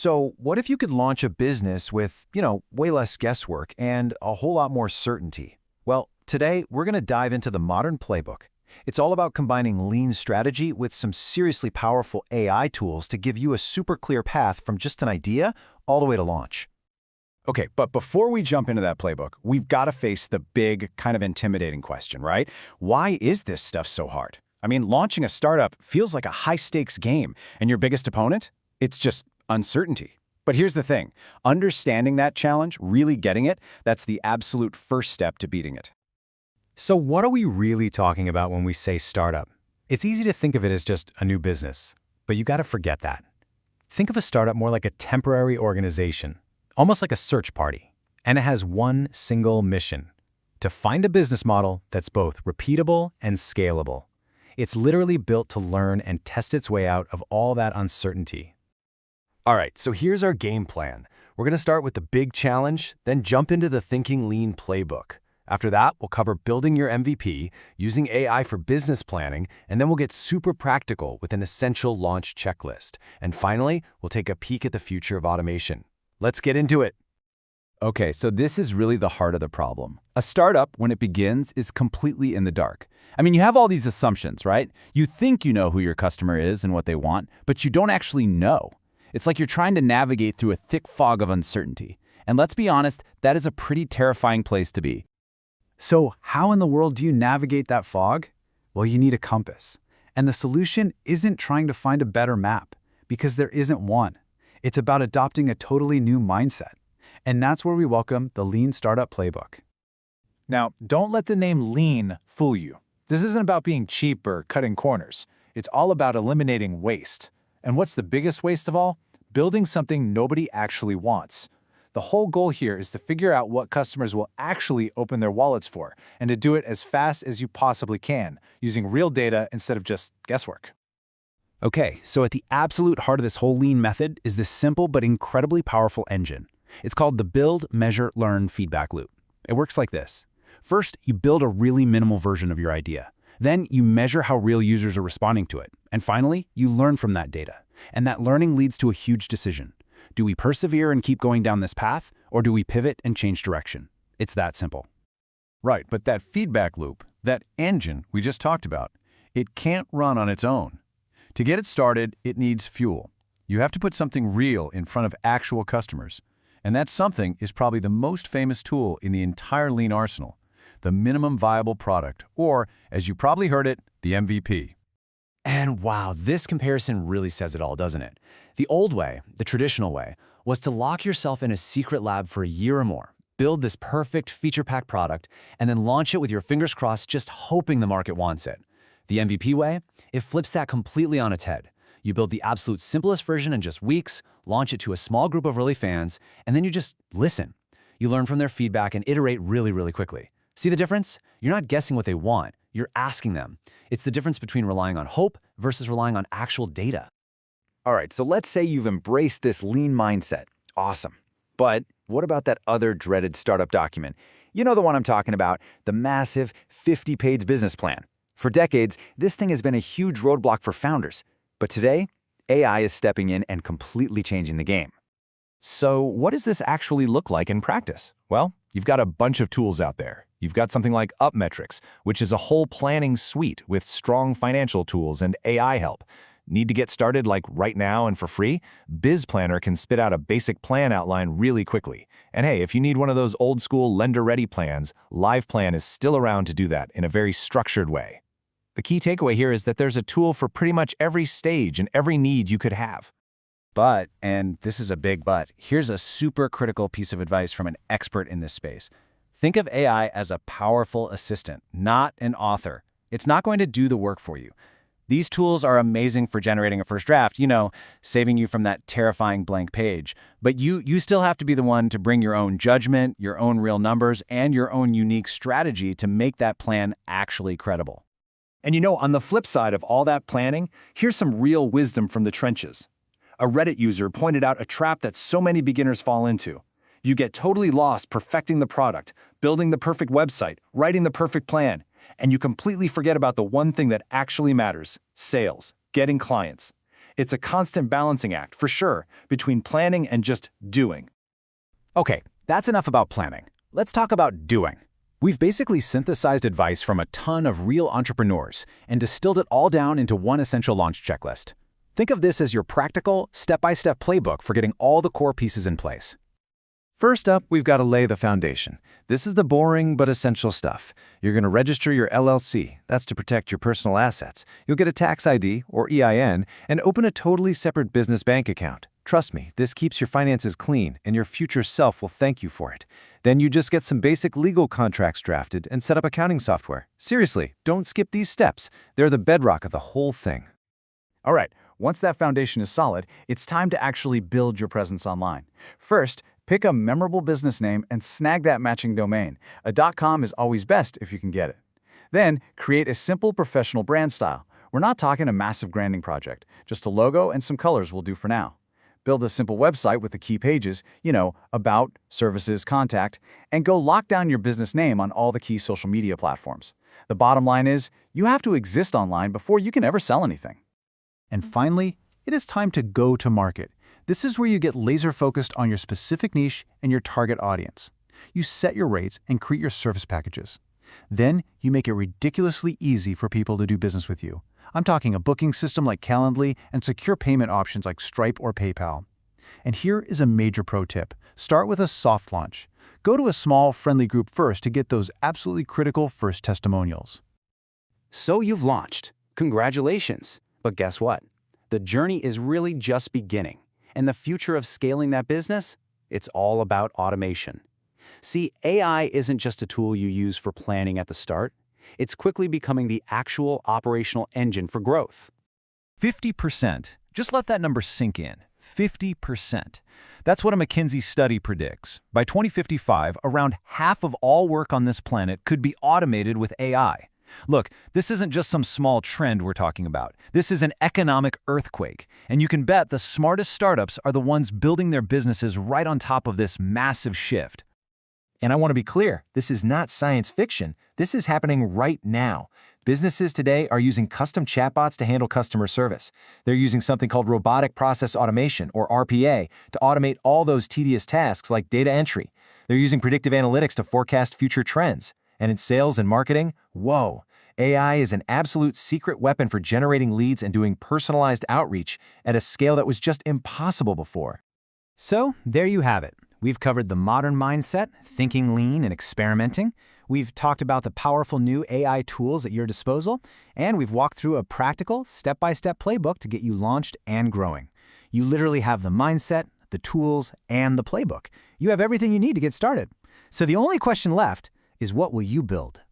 So, what if you could launch a business with, way less guesswork and a whole lot more certainty? Well, today we're going to dive into the modern playbook. It's all about combining lean strategy with some seriously powerful AI tools to give you a super clear path from just an idea all the way to launch. Okay, but before we jump into that playbook, we've got to face the big, kind of intimidating question, right? Why is this stuff so hard? I mean, launching a startup feels like a high-stakes game, and your biggest opponent? It's just uncertainty. But here's the thing. Understanding that challenge, really getting it, that's the absolute first step to beating it. So what are we really talking about when we say startup? It's easy to think of it as just a new business, but you got to forget that. Think of a startup more like a temporary organization, almost like a search party, and it has one single mission: to find a business model that's both repeatable and scalable. It's literally built to learn and test its way out of all that uncertainty. All right, so here's our game plan. We're going to start with the big challenge, then jump into the Thinking Lean playbook. After that, we'll cover building your MVP, using AI for business planning, and then we'll get super practical with an essential launch checklist. And finally, we'll take a peek at the future of automation. Let's get into it. Okay, so this is really the heart of the problem. A startup, when it begins, is completely in the dark. I mean, you have all these assumptions, right? You think you know who your customer is and what they want, but you don't actually know. It's like you're trying to navigate through a thick fog of uncertainty. And let's be honest, that is a pretty terrifying place to be. So how in the world do you navigate that fog? Well, you need a compass. And the solution isn't trying to find a better map, because there isn't one. It's about adopting a totally new mindset. And that's where we welcome the Lean Startup Playbook. Now, don't let the name lean fool you. This isn't about being cheap or cutting corners. It's all about eliminating waste. And what's the biggest waste of all? Building something nobody actually wants. The whole goal here is to figure out what customers will actually open their wallets for, and to do it as fast as you possibly can, using real data instead of just guesswork. Okay, so at the absolute heart of this whole lean method is this simple but incredibly powerful engine. It's called the Build, Measure, Learn feedback loop. It works like this. First, you build a really minimal version of your idea. Then you measure how real users are responding to it. And finally, you learn from that data. And that learning leads to a huge decision. Do we persevere and keep going down this path, or do we pivot and change direction? It's that simple. Right, but that feedback loop, that engine we just talked about, it can't run on its own. To get it started, it needs fuel. You have to put something real in front of actual customers. And that something is probably the most famous tool in the entire lean arsenal: the minimum viable product, or, as you probably heard it, the MVP. And wow, this comparison really says it all, doesn't it? The old way, the traditional way, was to lock yourself in a secret lab for a year or more, build this perfect feature-packed product, and then launch it with your fingers crossed, just hoping the market wants it. The MVP way, it flips that completely on its head. You build the absolute simplest version in just weeks, launch it to a small group of early fans, and then you just listen. You learn from their feedback and iterate really, really quickly. See the difference? You're not guessing what they want, you're asking them. It's the difference between relying on hope versus relying on actual data. All right, so let's say you've embraced this lean mindset. Awesome. But what about that other dreaded startup document? You know the one I'm talking about, the massive 50-page business plan. For decades, this thing has been a huge roadblock for founders. But today, AI is stepping in and completely changing the game. So what does this actually look like in practice? Well, you've got a bunch of tools out there. You've got something like UpMetrics, which is a whole planning suite with strong financial tools and AI help. Need to get started like right now and for free? BizPlanner can spit out a basic plan outline really quickly. And hey, if you need one of those old school lender-ready plans, LivePlan is still around to do that in a very structured way. The key takeaway here is that there's a tool for pretty much every stage and every need you could have. But, and this is a big but, here's a super critical piece of advice from an expert in this space. Think of AI as a powerful assistant, not an author. It's not going to do the work for you. These tools are amazing for generating a first draft, saving you from that terrifying blank page. But you still have to be the one to bring your own judgment, your own real numbers, and your own unique strategy to make that plan actually credible. And on the flip side of all that planning, here's some real wisdom from the trenches. A Reddit user pointed out a trap that so many beginners fall into. You get totally lost perfecting the product, building the perfect website, writing the perfect plan, and you completely forget about the one thing that actually matters: sales, getting clients. It's a constant balancing act, for sure, between planning and just doing. Okay, that's enough about planning. Let's talk about doing. We've basically synthesized advice from a ton of real entrepreneurs and distilled it all down into one essential launch checklist. Think of this as your practical, step-by-step playbook for getting all the core pieces in place. First up, we've got to lay the foundation. This is the boring but essential stuff. You're going to register your LLC. That's to protect your personal assets. You'll get a tax ID, or EIN, and open a totally separate business bank account. Trust me, this keeps your finances clean, and your future self will thank you for it. Then you just get some basic legal contracts drafted and set up accounting software. Seriously, don't skip these steps. They're the bedrock of the whole thing. All right, once that foundation is solid, it's time to actually build your presence online. First, pick a memorable business name and snag that matching domain. A .com is always best if you can get it. Then, create a simple professional brand style. We're not talking a massive branding project. Just a logo and some colors will do for now. Build a simple website with the key pages, about, services, contact, and go lock down your business name on all the key social media platforms. The bottom line is, you have to exist online before you can ever sell anything. And finally, it is time to go to market. This is where you get laser-focused on your specific niche and your target audience. You set your rates and create your service packages. Then, you make it ridiculously easy for people to do business with you. I'm talking a booking system like Calendly and secure payment options like Stripe or PayPal. And here is a major pro tip. Start with a soft launch. Go to a small, friendly group first to get those absolutely critical first testimonials. So you've launched. Congratulations. But guess what? The journey is really just beginning. And the future of scaling that business? It's all about automation. See, AI isn't just a tool you use for planning at the start. It's quickly becoming the actual operational engine for growth. 50%. Just let that number sink in. 50%. That's what a McKinsey study predicts. By 2055, around half of all work on this planet could be automated with AI. Look, this isn't just some small trend we're talking about. This is an economic earthquake, and you can bet the smartest startups are the ones building their businesses right on top of this massive shift. And I want to be clear, this is not science fiction. This is happening right now. Businesses today are using custom chatbots to handle customer service. They're using something called robotic process automation, or RPA, to automate all those tedious tasks like data entry. They're using predictive analytics to forecast future trends. And in sales and marketing, whoa, AI is an absolute secret weapon for generating leads and doing personalized outreach at a scale that was just impossible before. So, there you have it. We've covered the modern mindset, thinking lean and experimenting. We've talked about the powerful new AI tools at your disposal, and we've walked through a practical, step-by-step playbook to get you launched and growing. You literally have the mindset, the tools, and the playbook. You have everything you need to get started. So the only question left is, what will you build?